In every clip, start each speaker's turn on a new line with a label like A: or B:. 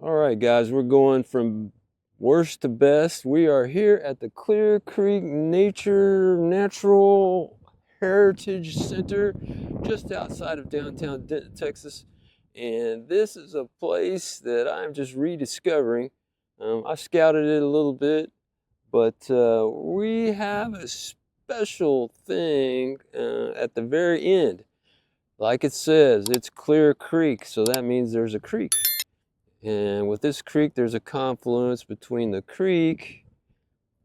A: All right, guys, we're going from worst to best. We are here at the Clear Creek Natural Heritage Center, just outside of downtown Denton, Texas. And this is a place that I'm just rediscovering. I scouted it a little bit, but we have a special thing at the very end. Like it says, it's Clear Creek, so that means there's a creek. And with this creek, there's a confluence between the creek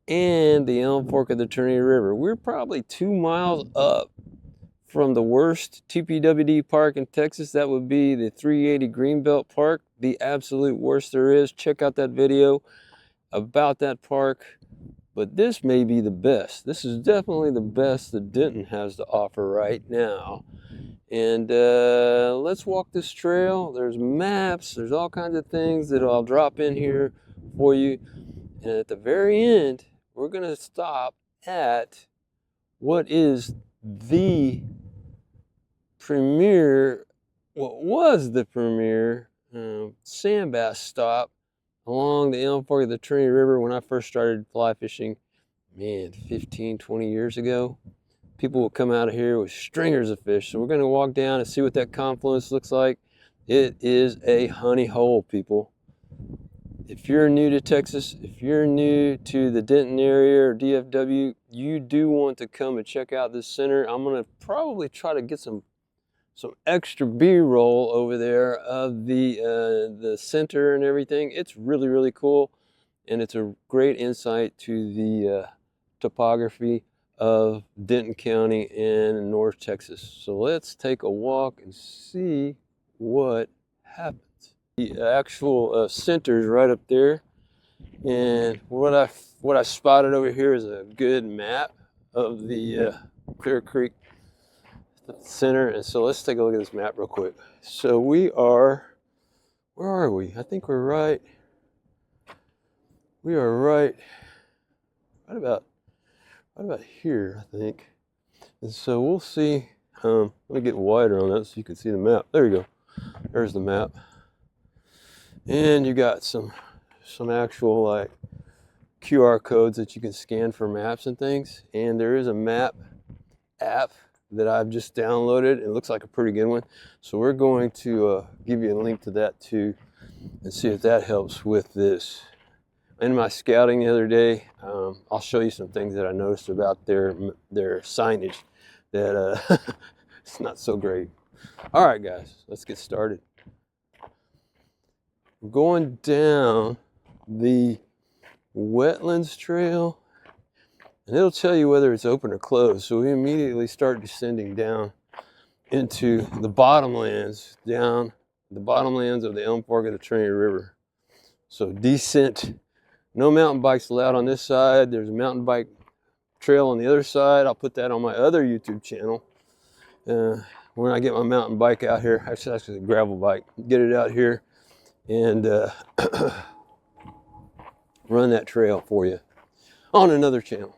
A: and the Elm Fork of the Trinity River. We're probably 2 miles up from the worst TPWD park in Texas. That would be the 380 Greenbelt Park, the absolute worst there is. Check out that video about that park. But this may be the best. This is definitely the best that Denton has to offer right now. And let's walk this trail. There's maps, there's all kinds of things that I'll drop in here for you. And at the very end, we're gonna stop at what is the premier, what was the premier sand bass stop along the Elm Fork of the Trinity River when I first started fly fishing, man, 15, 20 years ago. People will come out of here with stringers of fish. So we're going to walk down and see what that confluence looks like. It is a honey hole, people. If you're new to Texas, if you're new to the Denton area or DFW, you do want to come and check out this center. I'm going to probably try to get some extra B-roll over there of the center and everything. It's really, really cool. And it's a great insight to the topography of Denton County and North Texas. So let's take a walk and see what happens. The actual center is right up there, and what I spotted over here is a good map of the Clear Creek Center. And so let's take a look at this map real quick. So we are, where are we? I think we are right about here, I think. And so we'll see. Let me get wider on that so you can see the map. There you go. There's the map. And you got some actual like QR codes that you can scan for maps and things. And there is a map app that I've just downloaded. It looks like a pretty good one. So we're going to give you a link to that too and see if that helps with this. In my scouting the other day, I'll show you some things that I noticed about their signage that it's not so great. All right, guys, let's get started. We're going down the Wetlands trail, and it'll tell you whether it's open or closed. So we immediately start descending down into the bottomlands, down the bottomlands of the Elm Fork of the Trinity River. So descent. No mountain bikes allowed on this side. There's a mountain bike trail on the other side. I'll put that on my other YouTube channel. When I get my mountain bike out here, actually a gravel bike, get it out here and run that trail for you on another channel.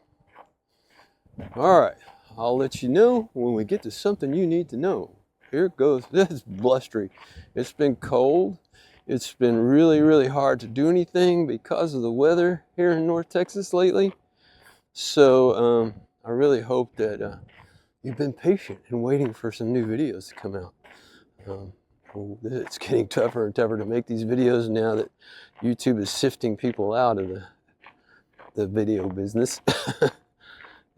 A: All right, I'll let you know when we get to something you need to know. Here it goes. This is blustery. It's been cold. It's been really, really hard to do anything because of the weather here in North Texas lately. So I really hope that you've been patient and waiting for some new videos to come out. It's getting tougher and tougher to make these videos now that YouTube is sifting people out of the video business.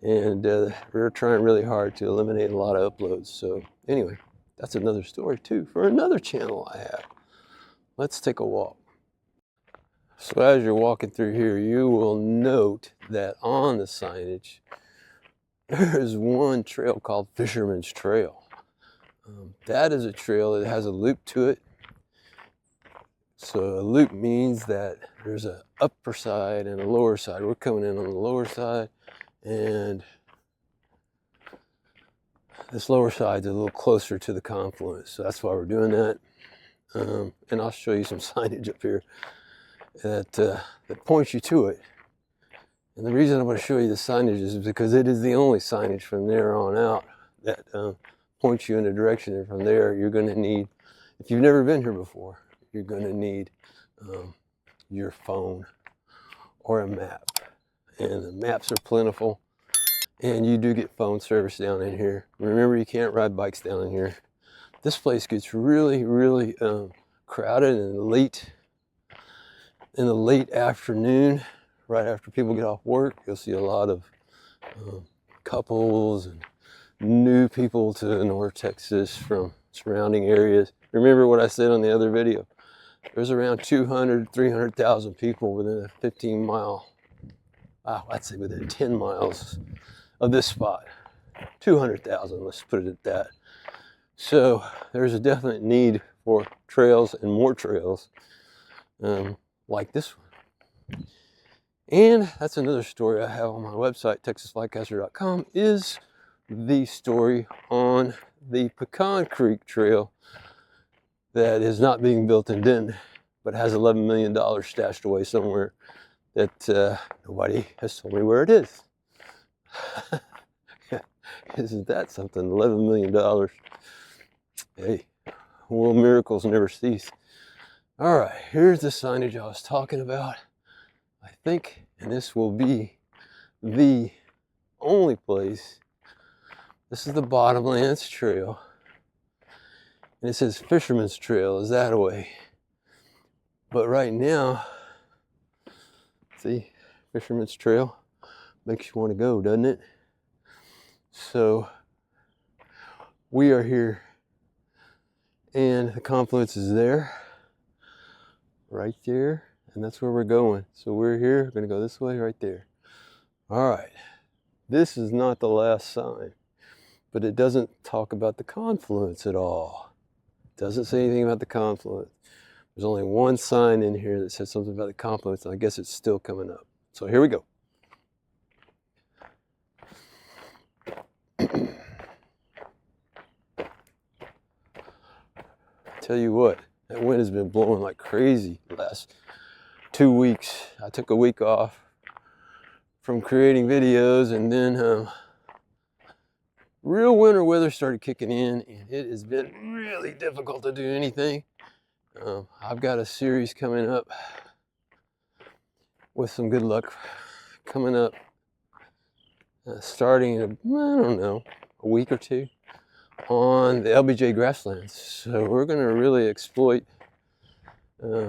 A: And we're trying really hard to eliminate a lot of uploads. So anyway, that's another story too for another channel I have. Let's take a walk. So as you're walking through here, you will note that on the signage, there is one trail called Fisherman's Trail. That is a trail that has a loop to it. So a loop means that there's an upper side and a lower side. We're coming in on the lower side, and this lower side is a little closer to the confluence. So that's why we're doing that. And I'll show you some signage up here that points you to it. And the reason I'm going to show you the signage is because it is the only signage from there on out that points you in a direction. And from there, you're going to need, if you've never been here before, you're going to need your phone or a map. And the maps are plentiful, and you do get phone service down in here. Remember, you can't ride bikes down in here. This place gets really, really crowded in the late afternoon, right after people get off work. You'll see a lot of couples and new people to North Texas from surrounding areas. Remember what I said on the other video. There's around 200, 300,000 people within a 15-mile, I'd say within 10 miles of this spot. 200,000, let's put it at that. So there's a definite need for trails and more trails like this one. And that's another story I have on my website, texasflycaster.com, is the story on the Pecan Creek Trail that is not being built in Denton, but has $11 million stashed away somewhere that nobody has told me where it is. Isn't that something? $11 million. Hey, world miracles never cease. All right, here's the signage I was talking about. I think, and this will be the only place. This is the Bottomlands Trail. And it says Fisherman's Trail is that way. But right now, see, Fisherman's Trail makes you want to go, doesn't it? So we are here, and the Confluence is there, right there, and that's where we're going. So we're here, we're going to go this way, right there. All right, this is not the last sign, but it doesn't talk about the Confluence at all. It doesn't say anything about the Confluence. There's only one sign in here that says something about the Confluence, and I guess it's still coming up. So here we go. Tell you what, that wind has been blowing like crazy the last 2 weeks. I took a week off from creating videos, and then real winter weather started kicking in, and it has been really difficult to do anything. I've got a series coming up with some good luck coming up starting in, I don't know, a week or two on the LBJ grasslands. So we're going to really exploit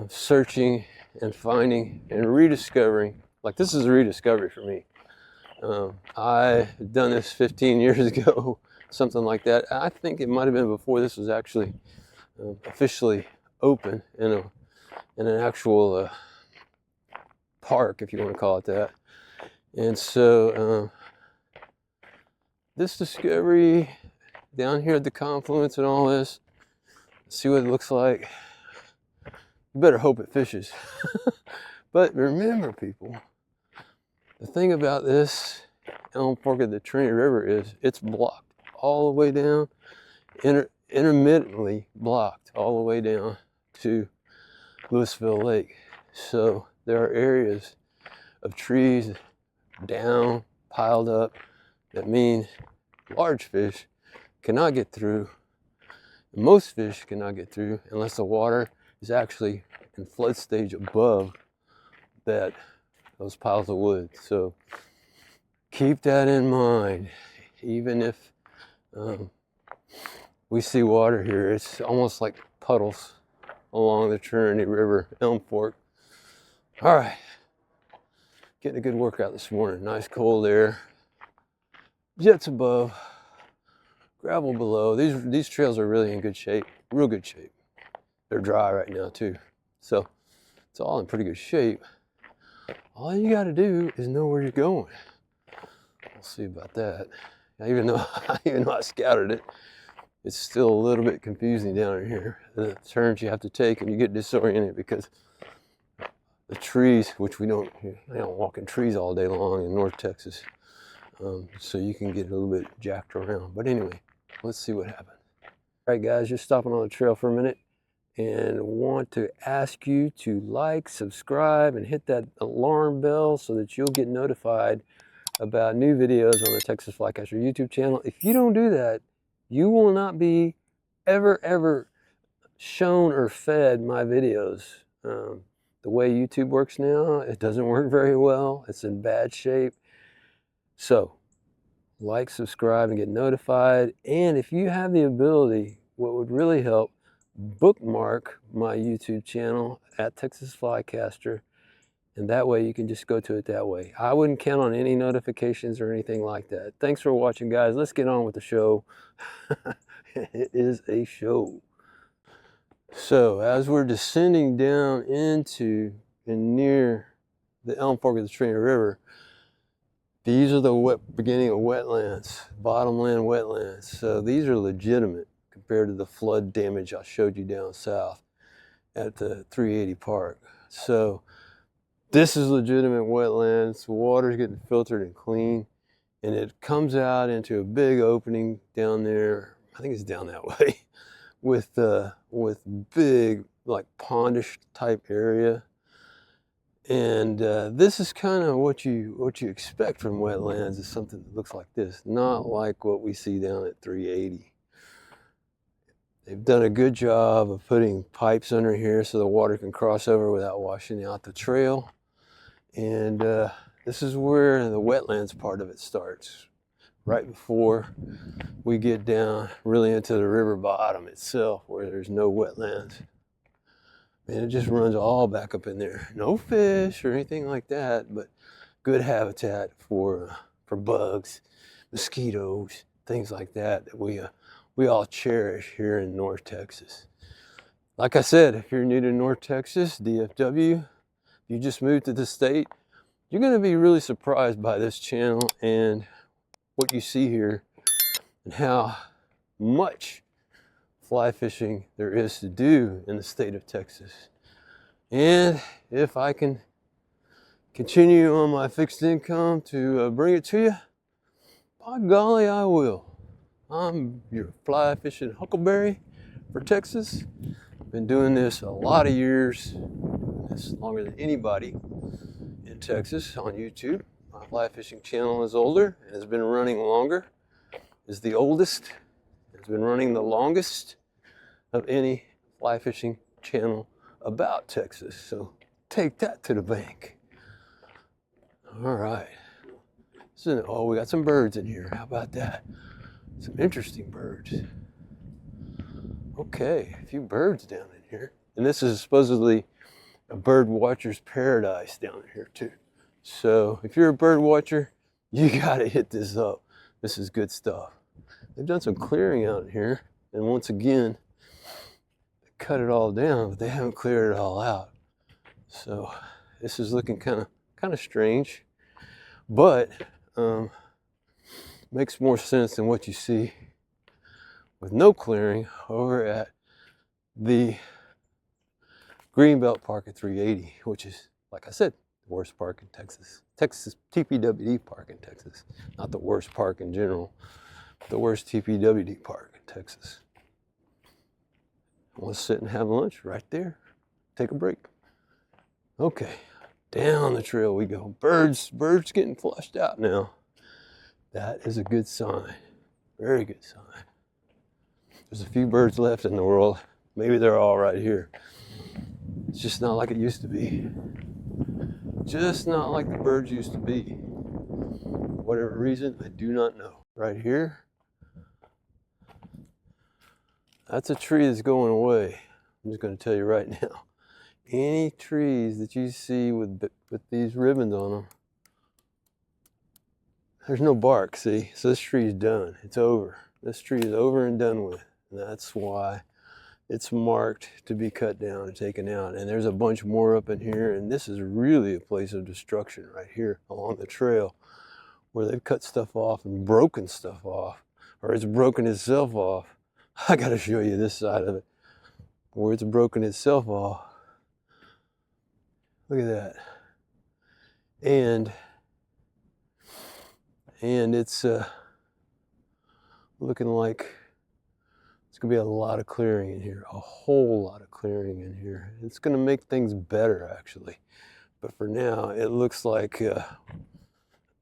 A: searching and finding and rediscovering. Like, this is a rediscovery for me. I've done this 15 years ago, something like that. I think it might have been before this was actually officially open in an actual park, if you want to call it that. And so this discovery down here at the Confluence and all this, see what it looks like. You better hope it fishes. But remember, people, the thing about this Elm Fork of the Trinity River is it's blocked all the way down, intermittently blocked all the way down to Louisville Lake. So there are areas of trees down, piled up, that mean large fish cannot get through. Most fish cannot get through unless the water is actually in flood stage above those piles of wood. So keep that in mind. Even if we see water here, it's almost like puddles along the Trinity River, Elm Fork. All right, getting a good workout this morning. Nice cold air, jets above, gravel below. These trails are really in good shape, real good shape. They're dry right now too, so it's all in pretty good shape. All you got to do is know where you're going. We'll see about that. Even though I scouted it, it's still a little bit confusing down in here. The turns you have to take, and you get disoriented because the trees, which I don't walk in trees all day long in North Texas, so you can get a little bit jacked around. But anyway, let's see what happens. All right, guys, just stopping on the trail for a minute, and want to ask you to like, subscribe, and hit that alarm bell so that you'll get notified about new videos on the Texas Flycaster YouTube channel. If you don't do that, you will not be ever shown or fed my videos. The way YouTube works now, it doesn't work very well. It's in bad shape. So, like, subscribe, and get notified. And if you have the ability, what would really help, bookmark my YouTube channel at Texas Flycaster. And that way you can just go to it that way. I wouldn't count on any notifications or anything like that. Thanks for watching, guys. Let's get on with the show. It is a show. So as we're descending down into and near the Elm Fork of the Trinity River, these are the beginning of wetlands, bottomland wetlands. So these are legitimate compared to the flood damage I showed you down south at the 380 park. So this is legitimate wetlands. The water's getting filtered and clean, and it comes out into a big opening down there. I think it's down that way, with big, like, pondish type area. And this is kind of what you expect from wetlands, is something that looks like this, not like what we see down at 380. They've done a good job of putting pipes under here so the water can cross over without washing out the trail. And this is where the wetlands part of it starts, right before we get down really into the river bottom itself, where there's no wetlands. And it just runs all back up in there. No fish or anything like that, but good habitat for bugs, mosquitoes, things like that we all cherish here in North Texas. Like I said, if you're new to North Texas, DFW, you just moved to the state, you're going to be really surprised by this channel and what you see here, and how much fly fishing there is to do in the state of Texas. And if I can continue on my fixed income to bring it to you, by golly, I will. I'm your fly fishing huckleberry for Texas. Been doing this a lot of years. It's longer than anybody in Texas on YouTube. My fly fishing channel is older and has been running longer. Is the oldest. It's been running the longest of any fly fishing channel about Texas. So take that to the bank. All right. So, oh, we got some birds in here. How about that? Some interesting birds. Okay, a few birds down in here. And this is supposedly a bird watcher's paradise down here too. So if you're a bird watcher, you gotta hit this up. This is good stuff. They've done some clearing out here, and once again, they cut it all down, but they haven't cleared it all out. So this is looking kind of strange, but makes more sense than what you see with no clearing over at the Greenbelt Park at 380, which is, like I said, the worst park in Texas. Texas TPWD park in Texas. Not the worst park in general, the worst TPWD park in Texas. I want to sit and have lunch right there. Take a break. Okay, down the trail we go. Birds getting flushed out now. That is a good sign. Very good sign. There's a few birds left in the world. Maybe they're all right here. It's just not like it used to be. Just not like the birds used to be. For whatever reason, I do not know. Right here, that's a tree that's going away. I'm just going to tell you right now. Any trees that you see with these ribbons on them, there's no bark, see? So this tree is done. It's over. This tree is over and done with. And that's why it's marked to be cut down and taken out. And there's a bunch more up in here. And this is really a place of destruction right here along the trail, where they've cut stuff off and broken stuff off, or it's broken itself off. I got to show you this side of it, where it's broken itself off. Look at that. And it's looking like it's going to be a lot of clearing in here, a whole lot of clearing in here. It's going to make things better, actually. But for now, it looks like it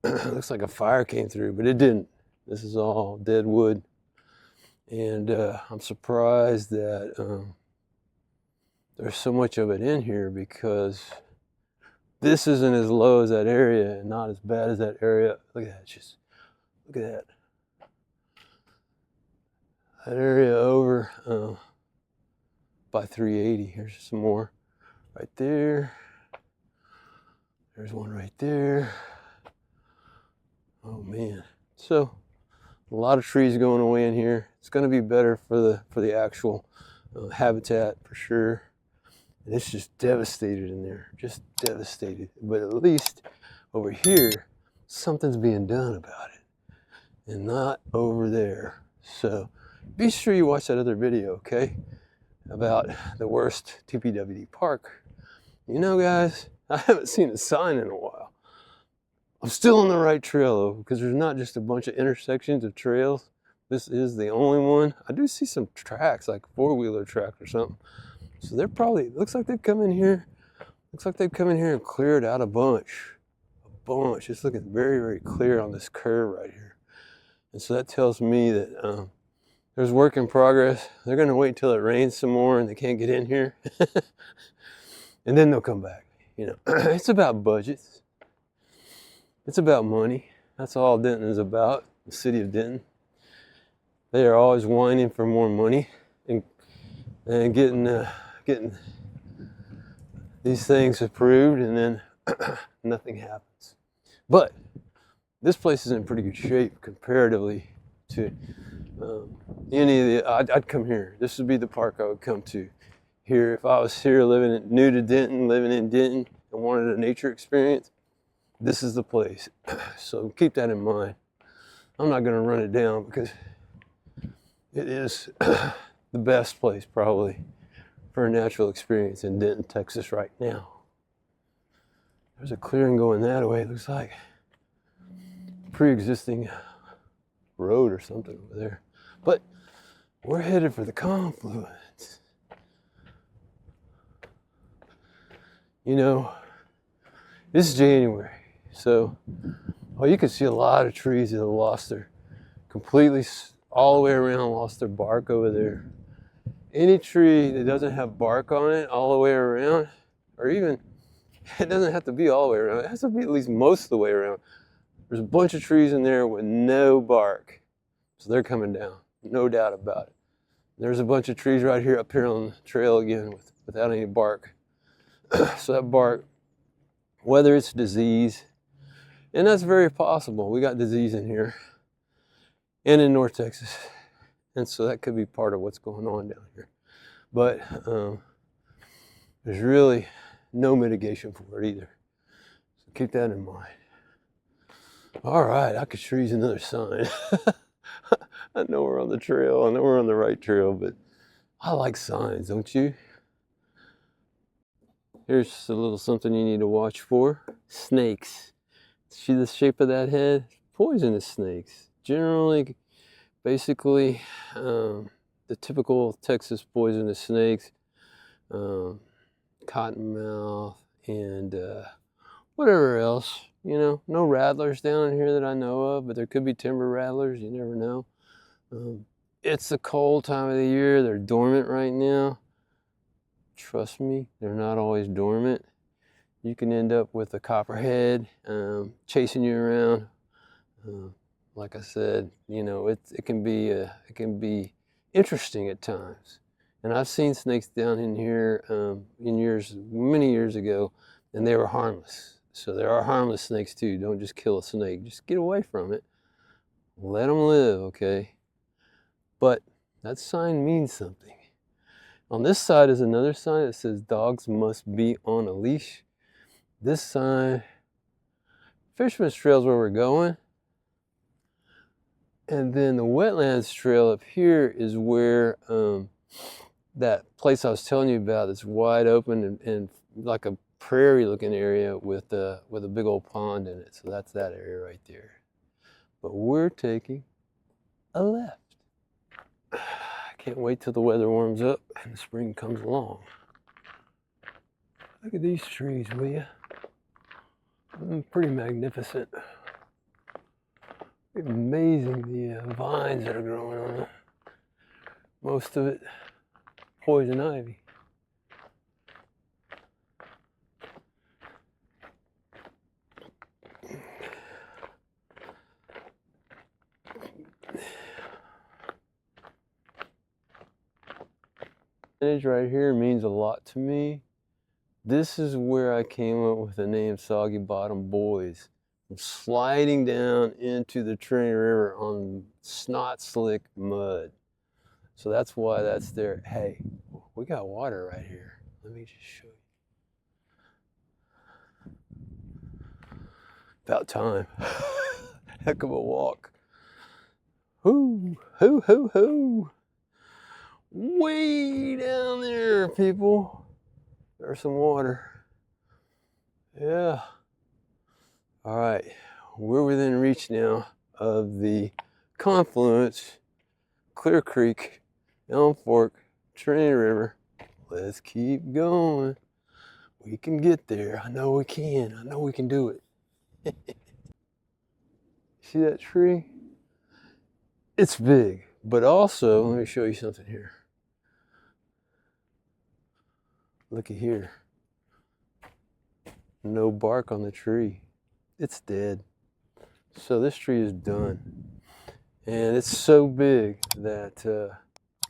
A: looks like a fire came through, but it didn't. This is all dead wood. And I'm surprised that there's so much of it in here because this isn't as low as that area and not as bad as that area. Look at that, just look at that. That area over by 380. Here's some more right there. There's one right there. Oh man. So a lot of trees going away in here. It's going to be better for the actual habitat for sure. And it's just devastated in there, just devastated. But at least over here, something's being done about it, and not over there. So be sure you watch that other video, okay, about the worst TPWD park. You know, guys, I haven't seen a sign in a while. I'm still on the right trail though, because there's not just a bunch of intersections of trails. This is the only one. I do see some tracks, like four-wheeler track or something. So they're probably, looks like they've come in here. Looks like they've come in here and cleared out a bunch. It's looking very, very clear on this curve right here. And so that tells me that there's work in progress. They're going to wait until it rains some more and they can't get in here. And then they'll come back. You know, it's about budgets. It's about money. That's all Denton is about, the city of Denton. They are always whining for more money and getting these things approved, and then nothing happens. But this place is in pretty good shape comparatively to any of the. I'd come here. This would be the park I would come to here if I was here new to Denton, living in Denton, and wanted a nature experience. This is the place. So keep that in mind. I'm not going to run it down because it is the best place probably for a natural experience in Denton, Texas right now. There's a clearing going that way. It looks like pre-existing road or something over there. But we're headed for the Confluence. You know, this is January, so you can see a lot of trees that have lost their completely all the way around, lost their bark over there. Any tree that doesn't have bark on it all the way around, or even, it doesn't have to be all the way around, it has to be at least most of the way around. There's a bunch of trees in there with no bark. So they're coming down, no doubt about it. There's a bunch of trees right here up here on the trail again without any bark. So that bark, whether it's disease, and that's very possible. We got disease in here and in North Texas. And so that could be part of what's going on down here. But there's really no mitigation for it either. So keep that in mind. All right, I could sure use another sign. I know we're on the trail. I know we're on the right trail, but I like signs, don't you? Here's a little something you need to watch for. Snakes. See the shape of that head? Poisonous snakes. Generally, basically, the typical Texas poisonous snakes, cottonmouth, and whatever else. You know, no rattlers down in here that I know of, but there could be timber rattlers. You never know. It's the cold time of the year. They're dormant right now. Trust me, they're not always dormant. You can end up with a copperhead chasing you around. Like I said, you know, it can be interesting at times. And I've seen snakes down in here many years ago, and they were harmless. So there are harmless snakes too. Don't just kill a snake. Just get away from it. Let them live, okay? But that sign means something. On this side is another sign that says dogs must be on a leash. This sign, Fisherman's Trail is where we're going. And then the Wetlands Trail up here is where that place I was telling you about that's wide open and like a prairie looking area with a big old pond in it. So that's that area right there. But we're taking a left. Can't wait till the weather warms up and the spring comes along. Look at these trees, will you? Pretty magnificent. Amazing, the vines that are growing on them. Most of it poison ivy. Signage right here means a lot to me. This is where I came up with the name Soggy Bottom Boys. I'm sliding down into the Trinity River on snot slick mud. So that's why that's there. Hey, we got water right here. Let me just show you. About time. Heck of a walk. Hoo, hoo, hoo, hoo. Way down there, people. There's some water. Yeah. All right. We're within reach now of the confluence, Clear Creek, Elm Fork, Trinity River. Let's keep going. We can get there. I know we can. I know we can do it. See that tree? It's big, but also, let me show you something here. Looky here. No bark on the tree. It's dead. So this tree is done. And it's so big that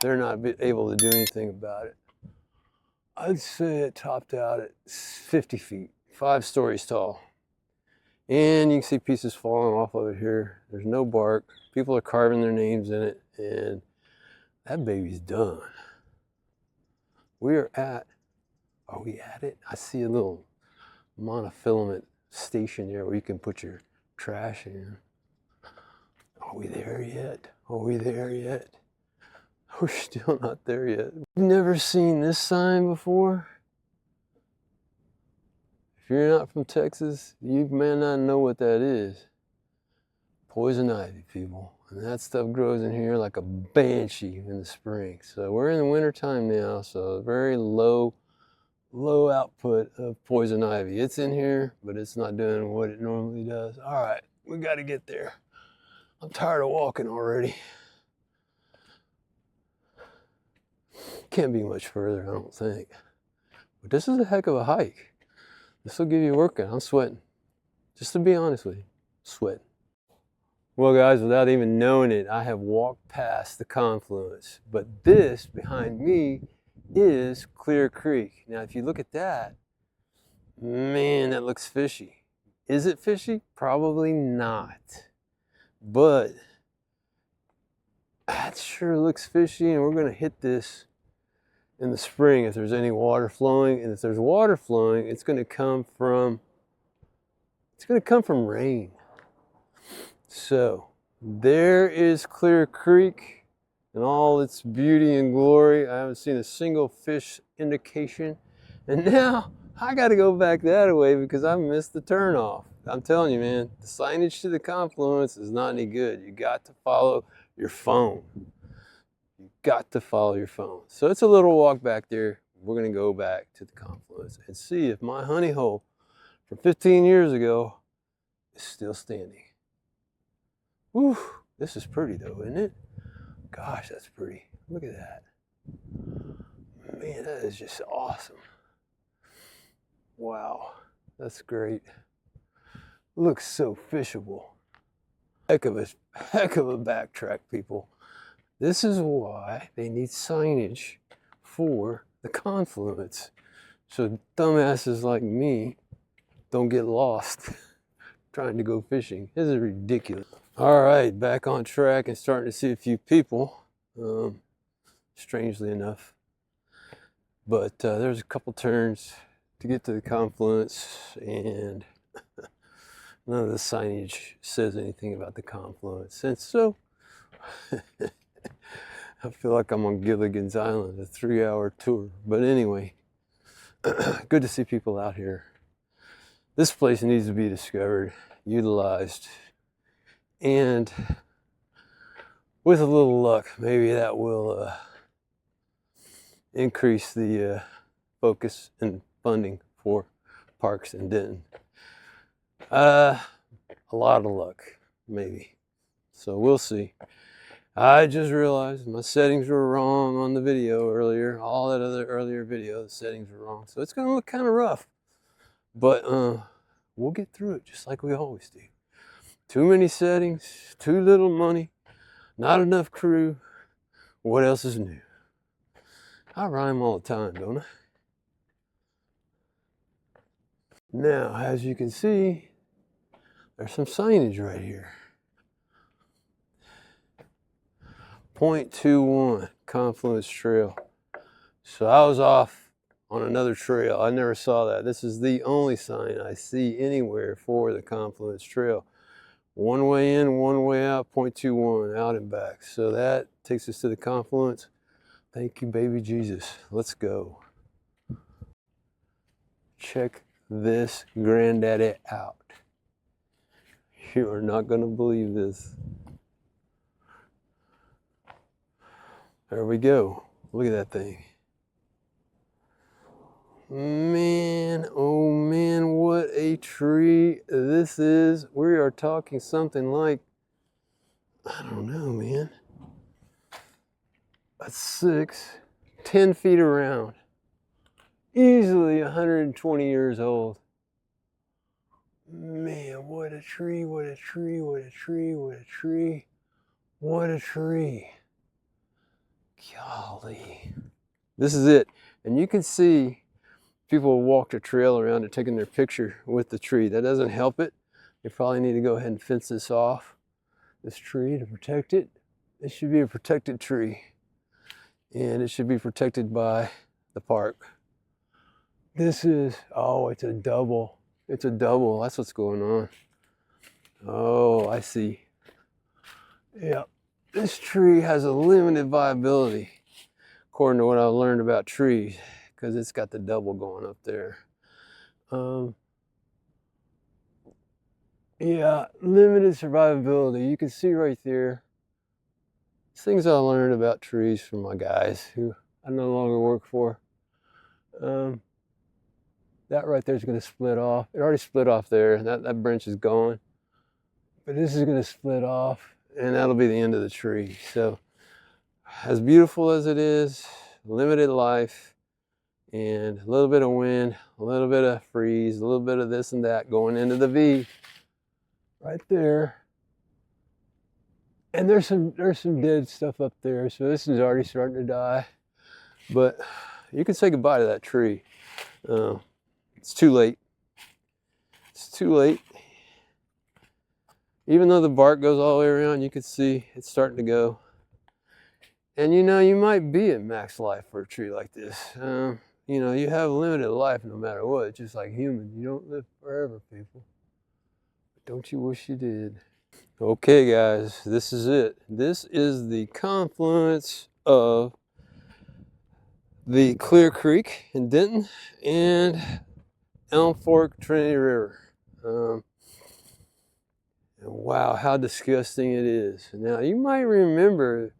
A: they're not able to do anything about it. I'd say it topped out at 50 feet, 5 stories tall. And you can see pieces falling off of it here. There's no bark. People are carving their names in it, and that baby's done. Are we at it? I see a little monofilament station there where you can put your trash in. Are we there yet? Are we there yet? We're still not there yet. You've never seen this sign before? If you're not from Texas, you may not know what that is. Poison ivy, people. And that stuff grows in here like a banshee in the spring. So we're in the winter time now, so very low output of poison ivy. It's in here, but it's not doing what it normally does. All right, we got to get there. I'm tired of walking already. Can't be much further, I don't think. But this is a heck of a hike. This will give you a workout. I'm sweating. Just to be honest with you, sweating. Well, guys, without even knowing it, I have walked past the confluence. But this behind me is Clear Creek. Now, if you look at that, man, that looks fishy. Is it fishy? Probably not. But that sure looks fishy, and we're going to hit this in the spring if there's any water flowing. And if there's water flowing, it's going to come from rain. So there is Clear Creek in all its beauty and glory. I haven't seen a single fish indication. And now I got to go back that way because I missed the turnoff. I'm telling you, man, the signage to the confluence is not any good. You got to follow your phone. You got to follow your phone. So it's a little walk back there. We're going to go back to the confluence and see if my honey hole from 15 years ago is still standing. Whew, this is pretty though, isn't it? Gosh, that's pretty. Look at that. Man, that is just awesome. Wow, that's great. Looks so fishable. Heck of a backtrack, people. This is why they need signage for the confluence. So dumbasses like me don't get lost trying to go fishing. This is ridiculous. All right, back on track and starting to see a few people, strangely enough. But there's a couple turns to get to the confluence, and none of the signage says anything about the confluence. And so, I feel like I'm on Gilligan's Island, a 3-hour tour. But anyway, good to see people out here. This place needs to be discovered, utilized, and with a little luck, maybe that will increase the focus and funding for parks in Denton. A lot of luck, maybe. So we'll see. I just realized my settings were wrong on the video earlier. All that other earlier video, the settings were wrong. So it's going to look kind of rough. But we'll get through it just like we always do. Too many settings, too little money, not enough crew. What else is new? I rhyme all the time, don't I? Now, as you can see, there's some signage right here. 0.21 Confluence Trail. So I was off on another trail. I never saw that. This is the only sign I see anywhere for the Confluence Trail. One way in, one way out, 0.21, out and back. So that takes us to the Confluence. Thank you, baby Jesus. Let's go. Check this granddaddy out. You are not going to believe this. There we go. Look at that thing. Man, oh man, what a tree this is. We are talking something like, I don't know, man. A 10 feet around. Easily 120 years old. Man, what a tree, what a tree, what a tree, what a tree. What a tree. Golly. This is it. And you can see people walk the trail around and taking their picture with the tree. That doesn't help it. You probably need to go ahead and fence this off, this tree, to protect it. It should be a protected tree. And it should be protected by the park. This is, oh, it's a double. It's a double. That's what's going on. Oh, I see. Yeah. This tree has a limited viability, according to what I've learned about trees, because it's got the double going up there. Yeah, limited survivability. You can see right there. Things I learned about trees from my guys who I no longer work for. That right there is going to split off. It already split off there. That branch is gone. But this is going to split off, and that'll be the end of the tree. So, as beautiful as it is, limited life, and a little bit of wind, a little bit of freeze, a little bit of this and that going into the V. Right there. And there's some dead stuff up there, so this is already starting to die. But you can say goodbye to that tree. It's too late. It's too late. Even though the bark goes all the way around, you can see it's starting to go. And you know, you might be at max life for a tree like this. You know, you have limited life no matter what, just like humans. You don't live forever, people. But don't you wish you did? Okay, guys, this is it. This is the confluence of the Clear Creek in Denton and Elm Fork, Trinity River. And wow, how disgusting it is. Now, you might remember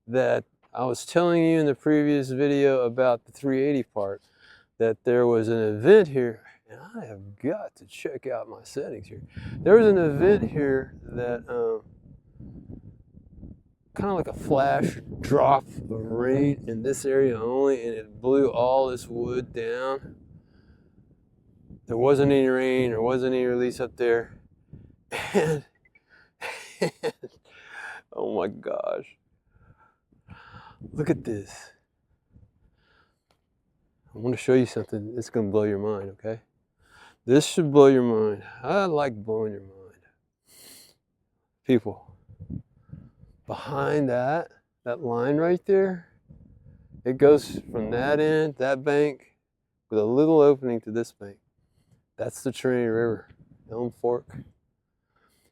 A: that I was telling you in the previous video about the 380 part that there was an event here, and I have got to check out my settings here. There was an event here that kind of like a flash drop of rain in this area only, and it blew all this wood down. There wasn't any rain, there wasn't any release up there. And oh my gosh. Look at this. I want to show you something that's going to blow your mind, okay? This should blow your mind. I like blowing your mind. People, behind that line right there, it goes from that end, that bank, with a little opening to this bank. That's the Trinity River, Elm Fork.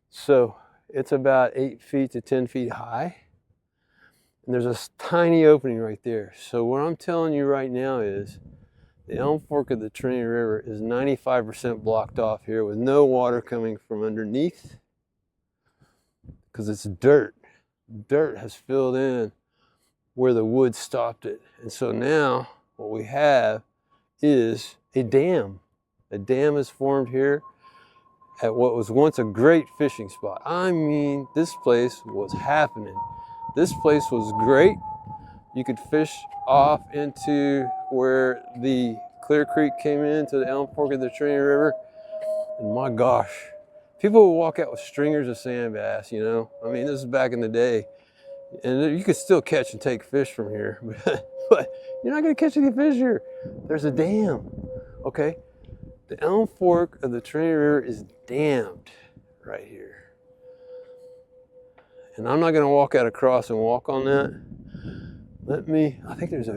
A: So it's about 8 feet to 10 feet high. And there's a tiny opening right there. So what I'm telling you right now is the Elm Fork of the Trinity River is 95% blocked off here with no water coming from underneath because it's dirt. Dirt has filled in where the wood stopped it. And so now what we have is a dam. A dam is formed here at what was once a great fishing spot. I mean, this place was happening. This place was great. You could fish off into where the Clear Creek came into the Elm Fork of the Trinity River. And my gosh, people would walk out with stringers of sand bass, you know. I mean, this is back in the day. And you can still catch and take fish from here, but you're not gonna catch any fish here. There's a dam, okay? The Elm Fork of the Trinity River is dammed right here. And I'm not gonna walk out across and walk on that. I think there's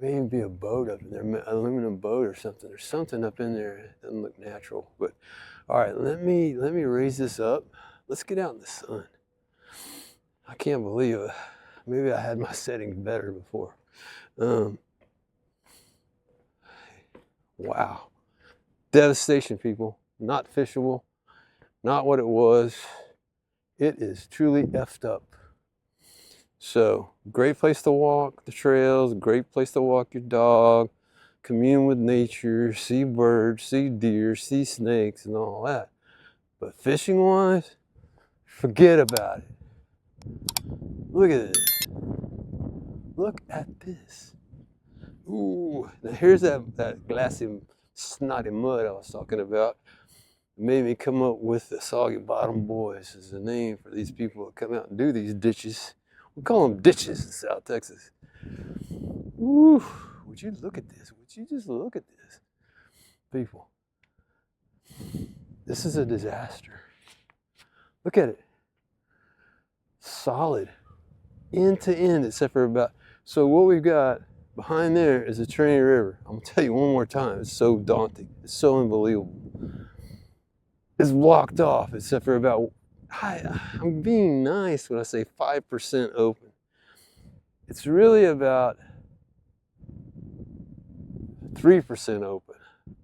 A: maybe a boat up in there, an aluminum boat or something. There's something up in there. It doesn't look natural, but all right, let me raise this up. Let's get out in the sun. I can't believe it. Maybe I had my settings better before. Wow. Devastation, people. Not fishable. Not what it was. It is truly effed up. So, great place to walk the trails, great place to walk your dog, commune with nature, see birds, see deer, see snakes, and all that. But fishing-wise, forget about it. Look at this. Look at this. Ooh, now here's that glassy, snotty mud I was talking about. It made me come up with the Soggy Bottom Boys as the name for these people that come out and do these ditches. We call them ditches in South Texas. Ooh, would you look at this? Would you just look at this? People, this is a disaster. Look at it. Solid, end to end, except for about, so what we've got behind there is the Trinity River. I'm gonna tell you one more time, it's so daunting, it's so unbelievable. It's blocked off, except for about, I'm being nice when I say 5% open. It's really about 3% open.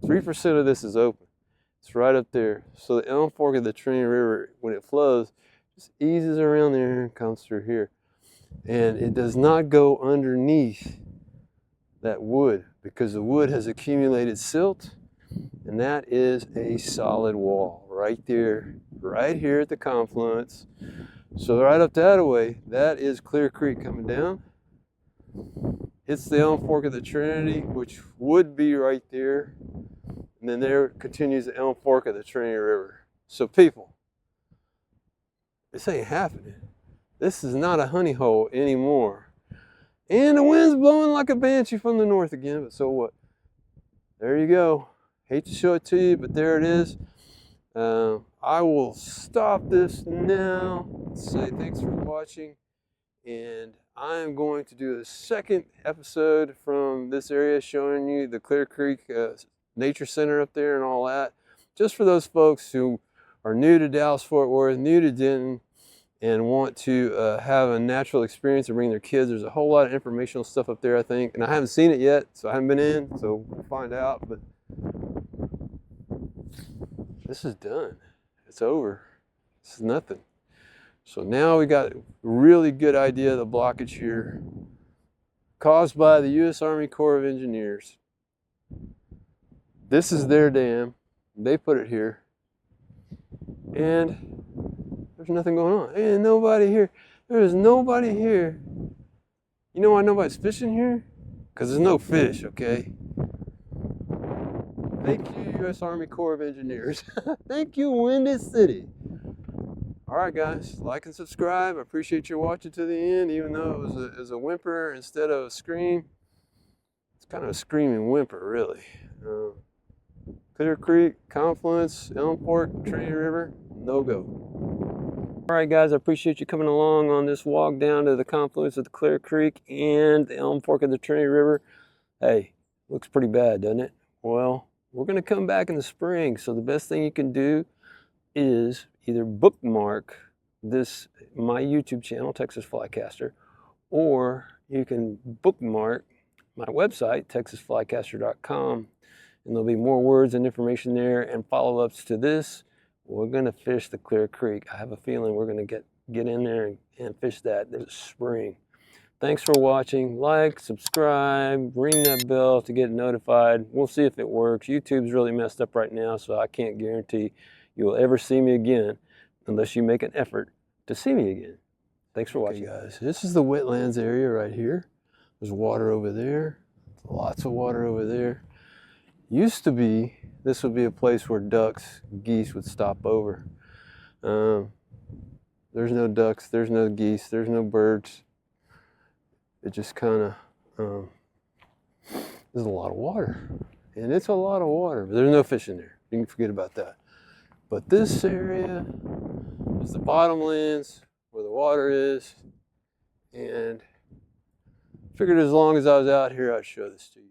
A: 3% of this is open. It's right up there. So the Elm Fork of the Trinity River, when it flows, just eases around there and comes through here. And it does not go underneath that wood because the wood has accumulated silt, and that is a solid wall right there, right here at the confluence. So right up that way, that is Clear Creek coming down. It's the Elm Fork of the Trinity, which would be right there. And then there continues the Elm Fork of the Trinity River. So people, this ain't happening. This is not a honey hole anymore. And the wind's blowing like a banshee from the north again, but so what? There you go. Hate to show it to you, but there it is. I will stop this now, say thanks for watching, and I am going to do a second episode from this area showing you the Clear Creek Nature Center up there and all that, just for those folks who are new to Dallas-Fort Worth, new to Denton, and want to have a natural experience and bring their kids. There's a whole lot of informational stuff up there, I think, and I haven't seen it yet, so I haven't been in, so we'll find out, but this is done. It's over. This is nothing. So now we got a really good idea of the blockage here caused by the U.S. Army Corps of Engineers. This is their dam. They put it here. And there's nothing going on. Ain't nobody here. There is nobody here. You know why nobody's fishing here? Because there's no fish, okay? Thank you, U.S. Army Corps of Engineers. Thank you, Windy City. All right, guys, like and subscribe. I appreciate you watching to the end, even though it was a whimper instead of a scream. It's kind of a screaming whimper, really. Clear Creek, Confluence, Elm Fork, Trinity River, no go. All right, guys, I appreciate you coming along on this walk down to the confluence of the Clear Creek and the Elm Fork of the Trinity River. Hey, looks pretty bad, doesn't it? Well, we're going to come back in the spring, so the best thing you can do is either bookmark my YouTube channel, Texas Flycaster, or you can bookmark my website, texasflycaster.com, and there'll be more words and information there and follow-ups to this. We're going to fish the Clear Creek. I have a feeling we're going to get in there and fish that this spring. Thanks for watching. Like, subscribe, ring that bell to get notified. We'll see if it works. YouTube's really messed up right now, so I can't guarantee you will ever see me again unless you make an effort to see me again. Thanks for watching, guys. This is the wetlands area right here. There's water over there. Lots of water over there. Used to be, this would be a place where ducks, geese would stop over. There's no ducks, there's no geese, there's no birds. It just kind of, there's a lot of water. And it's a lot of water, but there's no fish in there. You can forget about that. But this area is the bottomlands where the water is. And figured as long as I was out here, I'd show this to you.